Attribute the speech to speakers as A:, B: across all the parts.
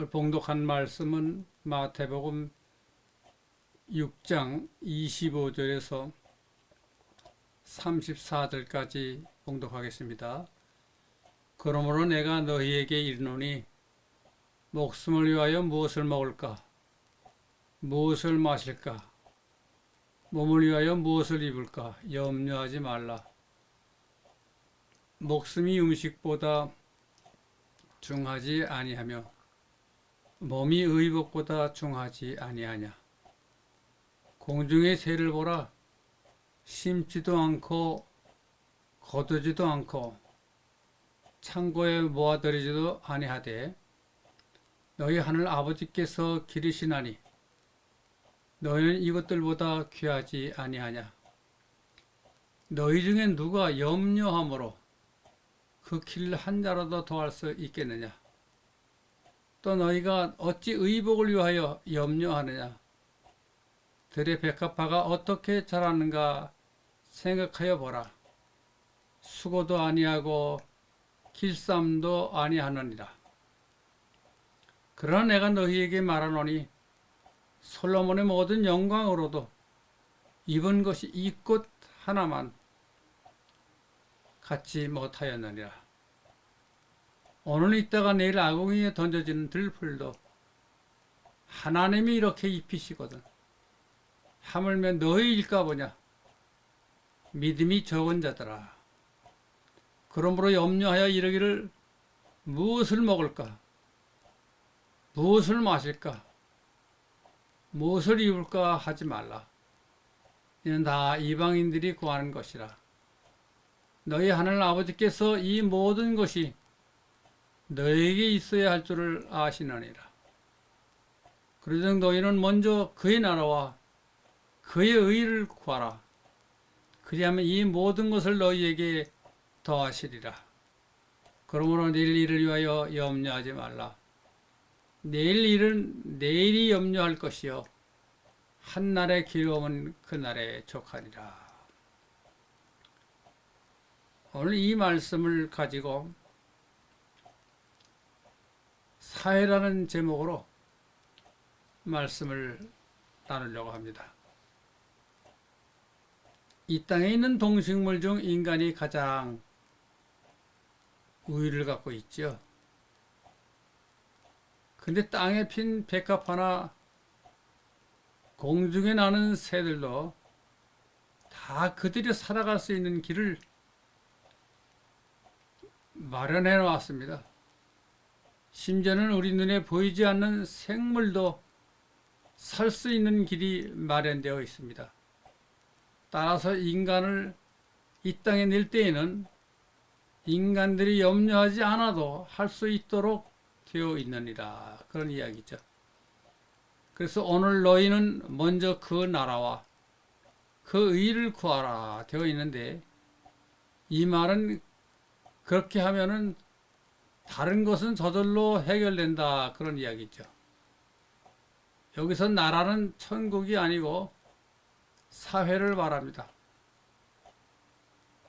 A: 봉독한 말씀은 마태복음 6장 25절에서 34절까지 봉독하겠습니다. 그러므로 내가 너희에게 이르노니 목숨을 위하여 무엇을 먹을까? 무엇을 마실까? 몸을 위하여 무엇을 입을까? 염려하지 말라. 목숨이 음식보다 중하지 아니하며 몸이 의복보다 중하지 아니하냐. 공중의 새를 보라. 심지도 않고 거두지도 않고 창고에 모아들이지도 아니하되 너희 하늘 아버지께서 기르시나니 너희는 이것들보다 귀하지 아니하냐. 너희 중에 누가 염려함으로 그 길 한 자라도 더할 수 있겠느냐. 또 너희가 어찌 의복을 위하여 염려하느냐. 들의 백합화가 어떻게 자라는가 생각하여 보라. 수고도 아니하고 길쌈도 아니하느니라. 그러나 내가 너희에게 말하노니 솔로몬의 모든 영광으로도 입은 것이 이 꽃 하나만 갖지 못하였느니라. 오늘 있다가 내일 아궁이에 던져지는 들풀도 하나님이 이렇게 입히시거든. 하물며 너희일까 보냐. 믿음이 적은 자들아. 그러므로 염려하여 이르기를 무엇을 먹을까? 무엇을 마실까? 무엇을 입을까 하지 말라. 이는 다 이방인들이 구하는 것이라. 너희 하늘 아버지께서 이 모든 것이 너에게 있어야 할 줄을 아시느니라. 그러므로 너희는 먼저 그의 나라와 그의 의를 구하라. 그리하면 이 모든 것을 너희에게 더하시리라. 그러므로 내일 일을 위하여 염려하지 말라. 내일 일은 내일이 염려할 것이요 한날의 길음은 그날에 족하리라. 오늘 이 말씀을 가지고 사회라는 제목으로 말씀을 나누려고 합니다. 이 땅에 있는 동식물 중 인간이 가장 우위를 갖고 있죠. 근데 땅에 핀 백합화나 공중에 나는 새들도 다 그들이 살아갈 수 있는 길을 마련해 놓았습니다. 심지어는 우리 눈에 보이지 않는 생물도 살 수 있는 길이 마련되어 있습니다. 따라서 인간을 이 땅에 낼 때에는 인간들이 염려하지 않아도 할 수 있도록 되어 있느니라. 그런 이야기죠. 그래서 오늘 너희는 먼저 그 나라와 그 의를 구하라 되어 있는데, 이 말은 그렇게 하면은 다른 것은 저절로 해결된다 그런 이야기죠. 여기서 나라는 천국이 아니고 사회를 말합니다.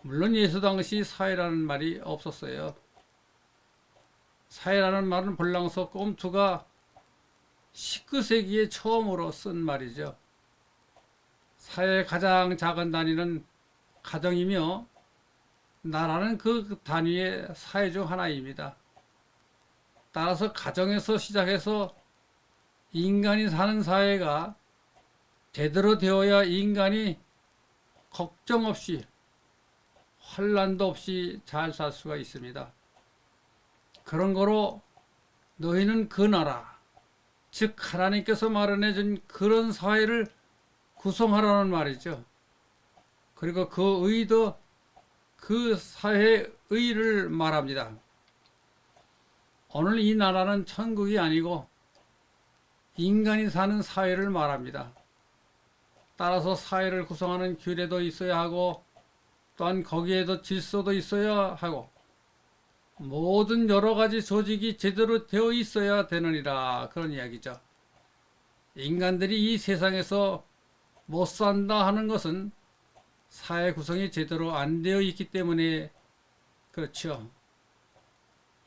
A: 물론 예수 당시 사회라는 말이 없었어요. 사회라는 말은 불랑서 꼼투가 19세기에 처음으로 쓴 말이죠. 사회의 가장 작은 단위는 가정이며 나라는 그 단위의 사회 중 하나입니다. 따라서 가정에서 시작해서 인간이 사는 사회가 제대로 되어야 인간이 걱정 없이 환난도 없이 잘 살 수가 있습니다. 그런 거로 너희는 그 나라, 즉 하나님께서 마련해 준 그런 사회를 구성하라는 말이죠. 그리고 그 의도 그 사회의 의를 말합니다. 오늘 이 나라는 천국이 아니고 인간이 사는 사회를 말합니다. 따라서 사회를 구성하는 규례도 있어야 하고 또한 거기에도 질서도 있어야 하고 모든 여러 가지 조직이 제대로 되어 있어야 되느니라 그런 이야기죠. 인간들이 이 세상에서 못 산다 하는 것은 사회 구성이 제대로 안 되어 있기 때문에 그렇죠.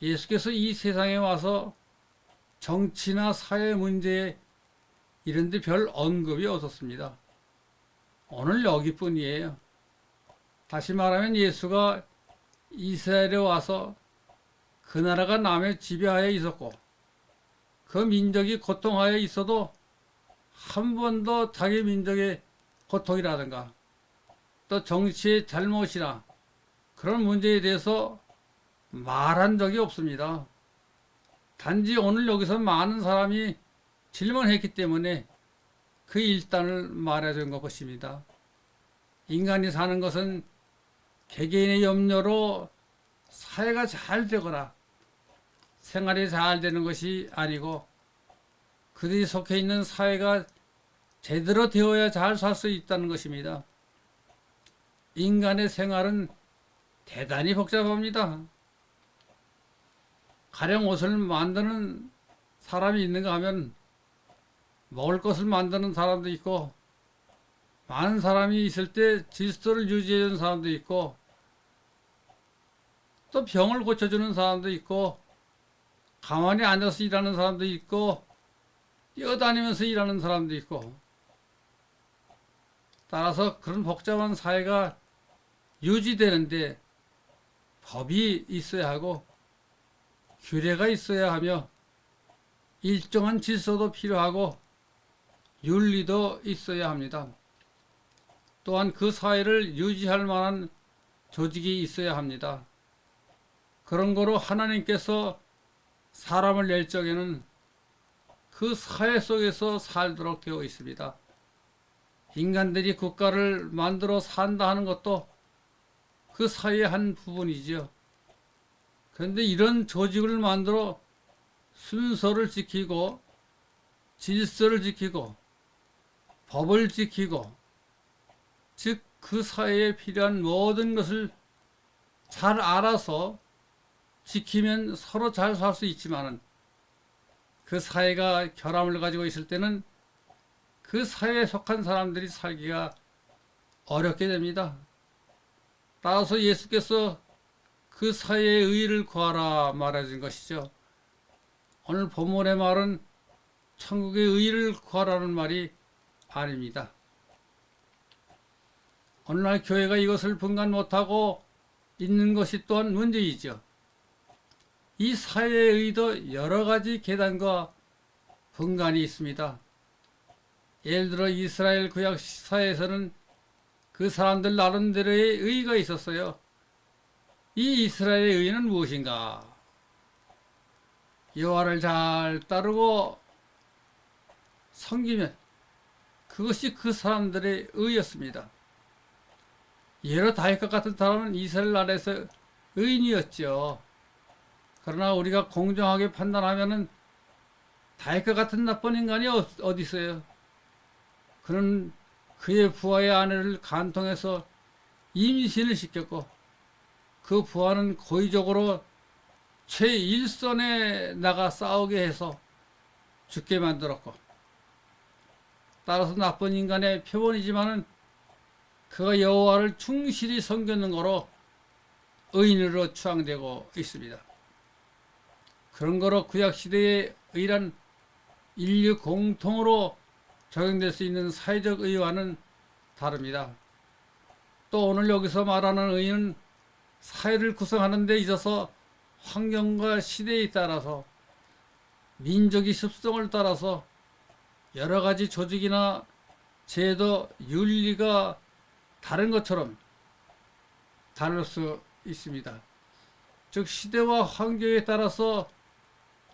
A: 예수께서 이 세상에 와서 정치나 사회 문제 이런 데 별 언급이 없었습니다. 오늘 여기뿐이에요. 다시 말하면 예수가 이스라엘에 와서 그 나라가 남의 지배하에 있었고 그 민족이 고통하에 있어도 한 번도 자기 민족의 고통이라든가 또 정치의 잘못이나 그런 문제에 대해서 말한 적이 없습니다. 단지 오늘 여기서 많은 사람이 질문했기 때문에 그 일단을 말해준 것입니다. 인간이 사는 것은 개개인의 염려로 사회가 잘 되거나 생활이 잘 되는 것이 아니고 그들이 속해 있는 사회가 제대로 되어야 잘 살 수 있다는 것입니다. 인간의 생활은 대단히 복잡합니다. 가령 옷을 만드는 사람이 있는가 하면 먹을 것을 만드는 사람도 있고 많은 사람이 있을 때 질서를 유지해 주는 사람도 있고 또 병을 고쳐주는 사람도 있고 가만히 앉아서 일하는 사람도 있고 뛰어다니면서 일하는 사람도 있고 따라서 그런 복잡한 사회가 유지되는데 법이 있어야 하고 규례가 있어야 하며 일정한 질서도 필요하고 윤리도 있어야 합니다. 또한 그 사회를 유지할 만한 조직이 있어야 합니다. 그런 거로 하나님께서 사람을 낼 적에는 그 사회 속에서 살도록 되어 있습니다. 인간들이 국가를 만들어 산다 하는 것도 그 사회의 한 부분이죠. 그런데 이런 조직을 만들어 순서를 지키고 질서를 지키고 법을 지키고 즉 그 사회에 필요한 모든 것을 잘 알아서 지키면 서로 잘 살 수 있지만은 그 사회가 결함을 가지고 있을 때는 그 사회에 속한 사람들이 살기가 어렵게 됩니다. 따라서 예수께서 그 사회의 의를 구하라 말해준 것이죠. 오늘 본문의 말은 천국의 의를 구하라는 말이 아닙니다. 오늘날 교회가 이것을 분간 못하고 있는 것이 또한 문제이죠. 이 사회의 의도 여러 가지 계단과 분간이 있습니다. 예를 들어 이스라엘 구약 사회에서는 그 사람들 나름대로의 의가 있었어요. 이 이스라엘의 의는 무엇인가? 여호와를 잘 따르고 섬기면 그것이 그 사람들의 의였습니다. 예로 다윗과 같은 사람은 이스라엘 나라에서 의인이었죠. 그러나 우리가 공정하게 판단하면은 다윗과 같은 나쁜 인간이 어디 있어요? 그는 그의 부하의 아내를 간통해서 임신을 시켰고 그 부하는 고의적으로 최일선에 나가 싸우게 해서 죽게 만들었고 따라서 나쁜 인간의 표본이지만은 그가 여호와를 충실히 섬겼는 거로 의인으로 추앙되고 있습니다. 그런 거로 구약시대의 의란 인류 공통으로 적용될 수 있는 사회적 의와는 다릅니다. 또 오늘 여기서 말하는 의는 사회를 구성하는 데 있어서 환경과 시대에 따라서 민족의 습성을 따라서 여러 가지 조직이나 제도, 윤리가 다른 것처럼 다를 수 있습니다. 즉 시대와 환경에 따라서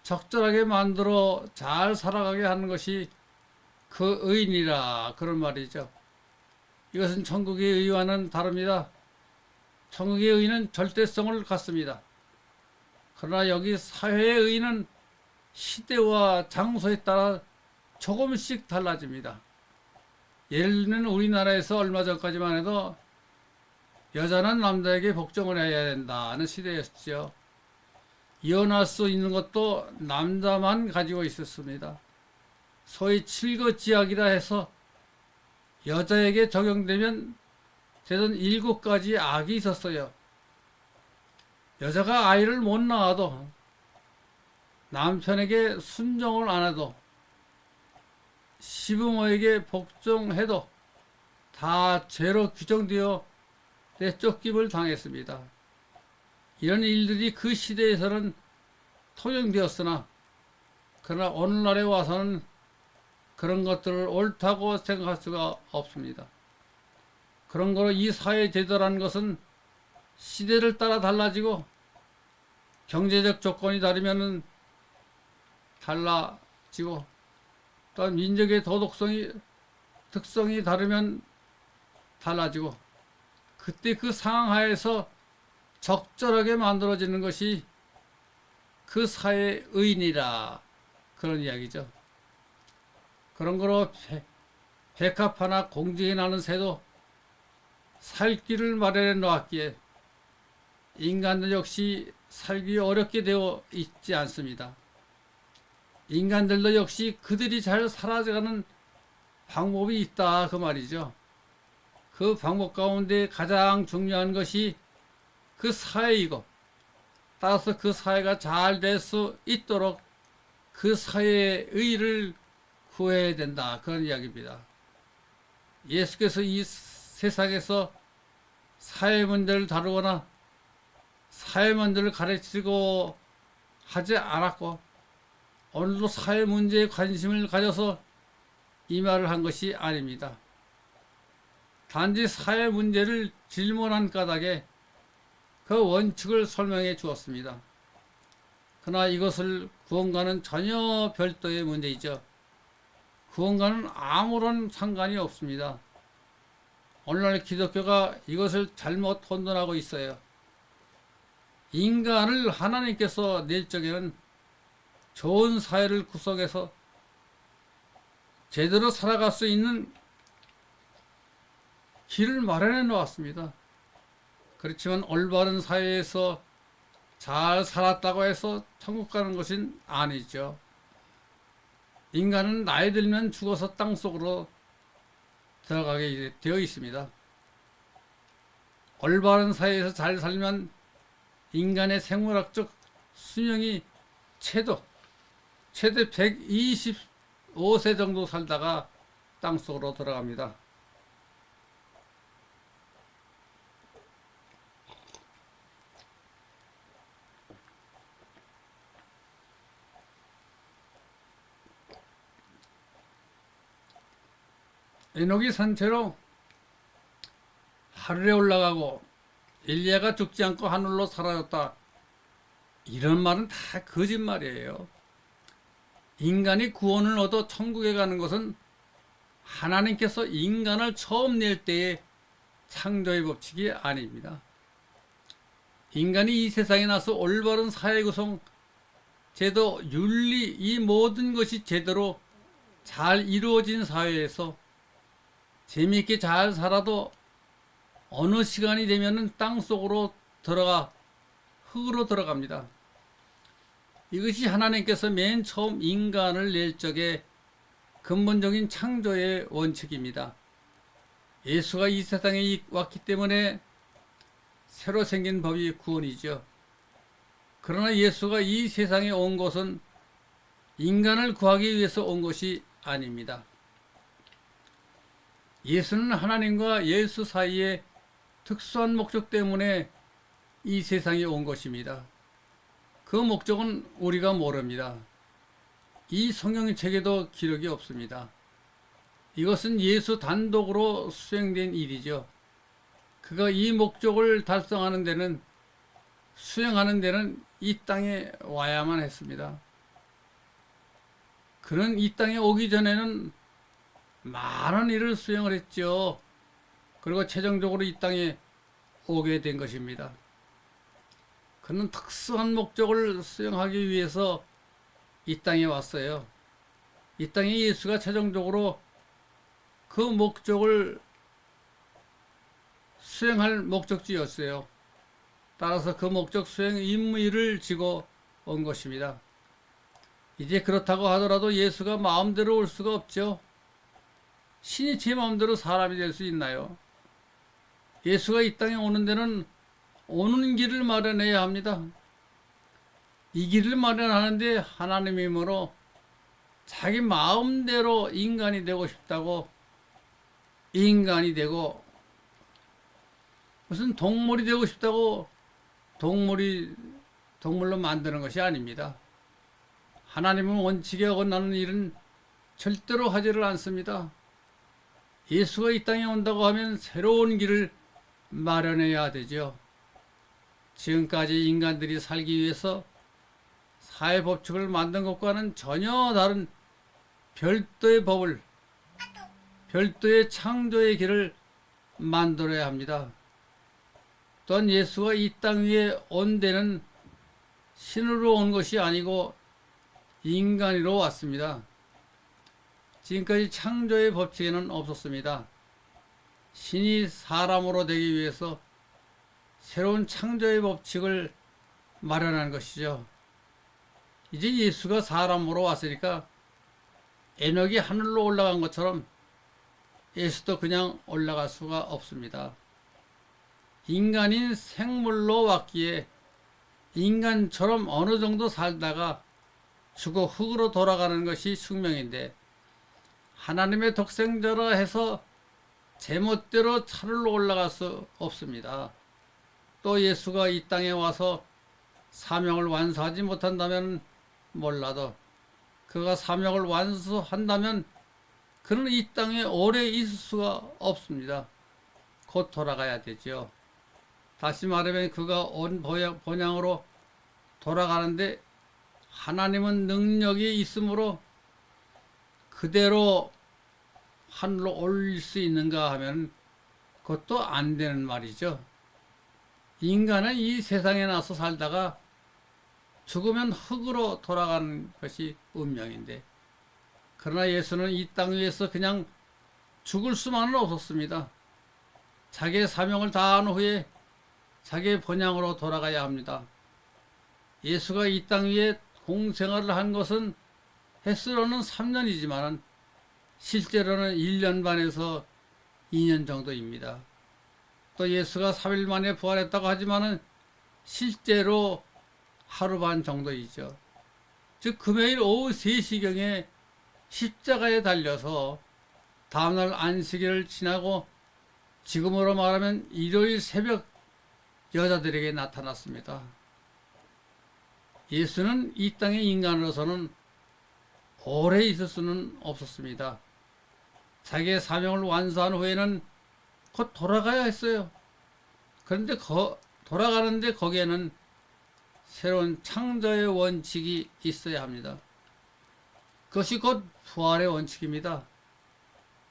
A: 적절하게 만들어 잘 살아가게 하는 것이 그 의인이라 그런 말이죠. 이것은 천국의 의와는 다릅니다. 천국의 의는 절대성을 갖습니다. 그러나 여기 사회의 의는 시대와 장소에 따라 조금씩 달라집니다. 예를 들면 우리나라에서 얼마 전까지만 해도 여자는 남자에게 복종을 해야 된다는 시대였죠. 이혼할 수 있는 것도 남자만 가지고 있었습니다. 소위 칠거지약이라 해서 여자에게 적용되면 되던 7가지 악이 있었어요. 여자가 아이를 못 낳아도 남편에게 순종을 안 해도 시부모에게 복종해도 다 죄로 규정되어 내쫓김을 당했습니다. 이런 일들이 그 시대에서는 통용되었으나 그러나 오늘날에 와서는 그런 것들을 옳다고 생각할 수가 없습니다. 그런 거로 이 사회 제도라는 것은 시대를 따라 달라지고 경제적 조건이 다르면은 달라지고 또 민족의 도덕성이 특성이 다르면 달라지고 그때 그 상황 하에서 적절하게 만들어지는 것이 그 사회의 의인이라 그런 이야기죠. 그런 거로 백합화나 공정이 나는 새도 살 길을 마련해 놓았기에 인간들 역시 살기 어렵게 되어 있지 않습니다. 인간들도 역시 그들이 잘 살아가는 방법이 있다 그 말이죠. 그 방법 가운데 가장 중요한 것이 그 사회이고 따라서 그 사회가 잘 될 수 있도록 그 사회의 의의를 구해야 된다 그런 이야기입니다. 예수께서 이 세상에서 사회 문제를 다루거나 사회 문제를 가르치고 하지 않았고 오늘도 사회 문제에 관심을 가져서 이 말을 한 것이 아닙니다. 단지 사회 문제를 질문한 까닭에 그 원칙을 설명해 주었습니다. 그러나 이것을 구원과는 전혀 별도의 문제이죠. 구원과는 아무런 상관이 없습니다. 오늘날 기독교가 이것을 잘못 혼돈하고 있어요. 인간을 하나님께서 낼 적에는 좋은 사회를 구성해서 제대로 살아갈 수 있는 길을 마련해 놓았습니다. 그렇지만 올바른 사회에서 잘 살았다고 해서 천국 가는 것은 아니죠. 인간은 나이 들면 죽어서 땅속으로 들어가게 되어 있습니다. 올바른 사회에서 잘 살면 인간의 생물학적 수명이 최대 125세 정도 살다가 땅속으로 들어갑니다. 에녹이 산채로 하늘에 올라가고 엘리야가 죽지 않고 하늘로 사라졌다. 이런 말은 다 거짓말이에요. 인간이 구원을 얻어 천국에 가는 것은 하나님께서 인간을 처음 낼 때의 창조의 법칙이 아닙니다. 인간이 이 세상에 나서 올바른 사회 구성, 제도, 윤리 이 모든 것이 제대로 잘 이루어진 사회에서 재미있게 잘 살아도 어느 시간이 되면은 땅속으로 들어가 흙으로 들어갑니다. 이것이 하나님께서 맨 처음 인간을 낼 적에 근본적인 창조의 원칙입니다. 예수가 이 세상에 왔기 때문에 새로 생긴 법이 구원이죠. 그러나 예수가 이 세상에 온 것은 인간을 구하기 위해서 온 것이 아닙니다. 예수는 하나님과 예수 사이에 특수한 목적 때문에 이 세상에 온 것입니다. 그 목적은 우리가 모릅니다. 이 성경책에도 기록이 없습니다. 이것은 예수 단독으로 수행된 일이죠. 그가 이 목적을 달성하는 데는 수행하는 데는 이 땅에 와야만 했습니다. 그는 이 땅에 오기 전에는 많은 일을 수행을 했죠. 그리고 최종적으로 이 땅에 오게 된 것입니다. 그는 특수한 목적을 수행하기 위해서 이 땅에 왔어요. 이 땅에 예수가 최종적으로 그 목적을 수행할 목적지였어요. 따라서 그 목적 수행 임무를 지고 온 것입니다. 이제 그렇다고 하더라도 예수가 마음대로 올 수가 없죠. 신이 제 마음대로 사람이 될 수 있나요? 예수가 이 땅에 오는 데는 오는 길을 마련해야 합니다. 이 길을 마련하는데 하나님의 힘으로 자기 마음대로 인간이 되고 싶다고 인간이 되고, 무슨 동물이 되고 싶다고 동물로 만드는 것이 아닙니다. 하나님은 원칙에 어긋나는 일은 절대로 하지를 않습니다. 예수가 이 땅에 온다고 하면 새로운 길을 마련해야 되죠. 지금까지 인간들이 살기 위해서 사회 법칙을 만든 것과는 전혀 다른 별도의 법을, 별도의 창조의 길을 만들어야 합니다. 또한 예수가 이 땅 위에 온 데는 신으로 온 것이 아니고 인간으로 왔습니다. 지금까지 창조의 법칙에는 없었습니다. 신이 사람으로 되기 위해서 새로운 창조의 법칙을 마련한 것이죠. 이제 예수가 사람으로 왔으니까 에녹이 하늘로 올라간 것처럼 예수도 그냥 올라갈 수가 없습니다. 인간인 생물로 왔기에 인간처럼 어느 정도 살다가 죽어 흙으로 돌아가는 것이 숙명인데, 하나님의 독생자라 해서 제멋대로 하늘로 올라갈 수 없습니다. 또 예수가 이 땅에 와서 사명을 완수하지 못한다면 몰라도, 그가 사명을 완수한다면 그는 이 땅에 오래 있을 수가 없습니다. 곧 돌아가야 되죠. 다시 말하면 그가 온 본향으로 돌아가는데 하나님은 능력이 있으므로 그대로 하늘로 올릴 수 있는가 하면 그것도 안 되는 말이죠. 인간은 이 세상에 나서 살다가 죽으면 흙으로 돌아가는 것이 운명인데, 그러나 예수는 이 땅 위에서 그냥 죽을 수만은 없었습니다. 자기의 사명을 다한 후에 자기의 본향으로 돌아가야 합니다. 예수가 이 땅 위에 공생활을 한 것은 횟수로는 3년이지만 실제로는 1년 반에서 2년 정도입니다. 또 예수가 3일 만에 부활했다고 하지만 실제로 하루 반 정도이죠. 즉 금요일 오후 3시경에 십자가에 달려서 다음날 안식일을 지나고 지금으로 말하면 일요일 새벽 여자들에게 나타났습니다. 예수는 이 땅의 인간으로서는 오래 있을 수는 없었습니다. 자기의 사명을 완수한 후에는 곧 돌아가야 했어요. 그런데 돌아가는데 거기에는 새로운 창조의 원칙이 있어야 합니다. 그것이 곧 부활의 원칙입니다.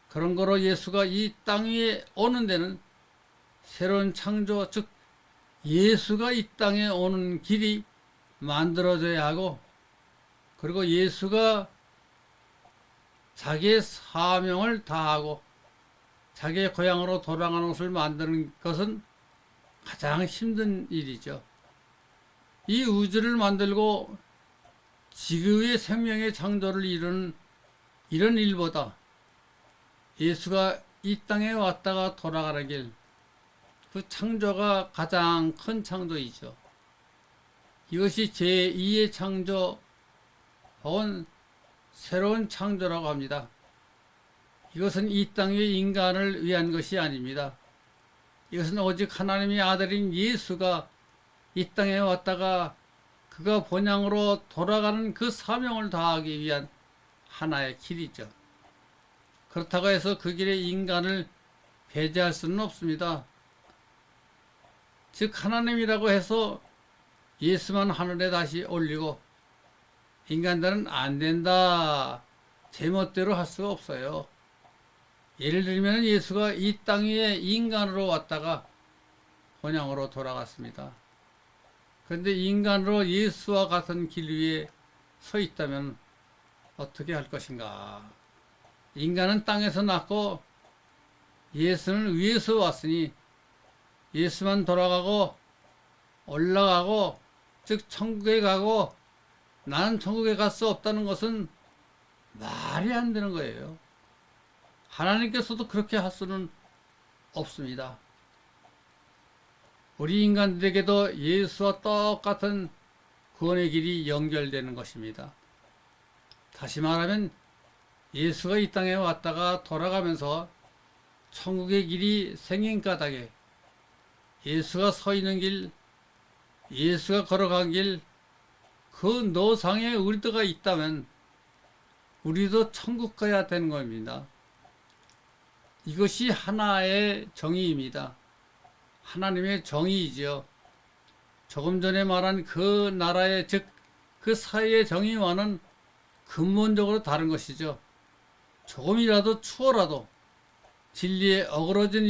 A: 그런 거로 예수가 이 땅 위에 오는 데는 새로운 창조, 즉 예수가 이 땅에 오는 길이 만들어져야 하고, 그리고 예수가 자기의 사명을 다하고 자기의 고향으로 돌아가는 것을 만드는 것은 가장 힘든 일이죠. 이 우주를 만들고 지구의 생명의 창조를 이루는 이런 일보다 예수가 이 땅에 왔다가 돌아가는 길, 그 창조가 가장 큰 창조이죠. 이것이 제2의 창조 혹은 새로운 창조라고 합니다. 이것은 이 땅 위의 인간을 위한 것이 아닙니다. 이것은 오직 하나님의 아들인 예수가 이 땅에 왔다가 그가 본향으로 돌아가는 그 사명을 다하기 위한 하나의 길이죠. 그렇다고 해서 그 길에 인간을 배제할 수는 없습니다. 즉 하나님이라고 해서 예수만 하늘에 다시 올리고 인간들은 안 된다, 제멋대로 할 수가 없어요. 예를 들면 예수가 이 땅 위에 인간으로 왔다가 본향으로 돌아갔습니다. 그런데 인간으로 예수와 같은 길 위에 서 있다면 어떻게 할 것인가? 인간은 땅에서 났고 예수는 위에서 왔으니 예수만 돌아가고 올라가고, 즉 천국에 가고 나는 천국에 갈 수 없다는 것은 말이 안 되는 거예요. 하나님께서도 그렇게 할 수는 없습니다. 우리 인간들에게도 예수와 똑같은 구원의 길이 연결되는 것입니다. 다시 말하면 예수가 이 땅에 왔다가 돌아가면서 천국의 길이 생긴 까닭에 예수가 서 있는 길, 예수가 걸어간 길, 그 노상에 우리가 있다면 우리도 천국 가야 되는 겁니다. 이것이 하나의 정의입니다. 하나님의 정의이죠. 조금 전에 말한 그 나라의, 즉 그 사회의 정의와는 근본적으로 다른 것이죠. 조금이라도 추워라도 진리에 어그러진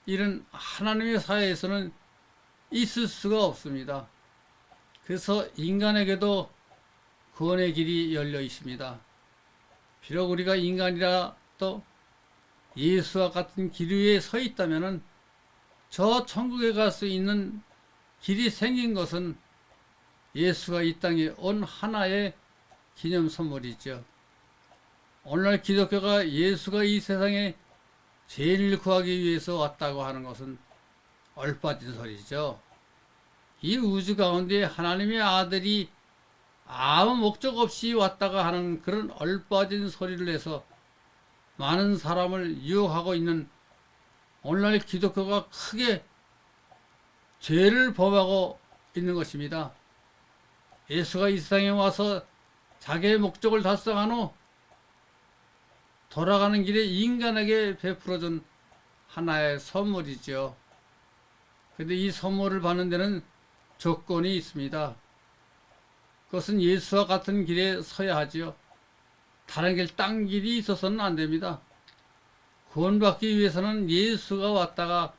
A: 일은 하나님의 사회에서는 있을 수가 없습니다. 그래서 인간에게도 구원의 길이 열려 있습니다. 비록 우리가 인간이라 또 예수와 같은 길 위에 서 있다면은 저 천국에 갈 수 있는 길이 생긴 것은 예수가 이 땅에 온 하나의 기념 선물이죠. 오늘날 기독교가 예수가 이 세상에 죄인을 구하기 위해서 왔다고 하는 것은 얼빠진 소리죠. 이 우주 가운데 하나님의 아들이 아무 목적 없이 왔다가 하는 그런 얼빠진 소리를 해서 많은 사람을 유혹하고 있는 오늘날 기독교가 크게 죄를 범하고 있는 것입니다. 예수가 이 세상에 와서 자기의 목적을 달성한 후 돌아가는 길에 인간에게 베풀어준 하나의 선물이죠. 그런데 이 선물을 받는 데는 조건이 있습니다. 그것은 예수와 같은 길에 서야 하지요. 다른 길, 딴 길이 있어서는 안 됩니다. 구원받기 위해서는 예수가 왔다가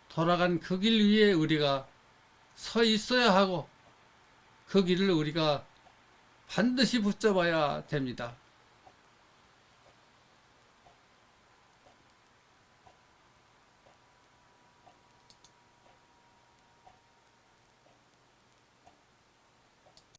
A: 돌아간 그 길 위에 우리가 서 있어야 하고 그 길을 우리가 반드시 붙잡아야 됩니다.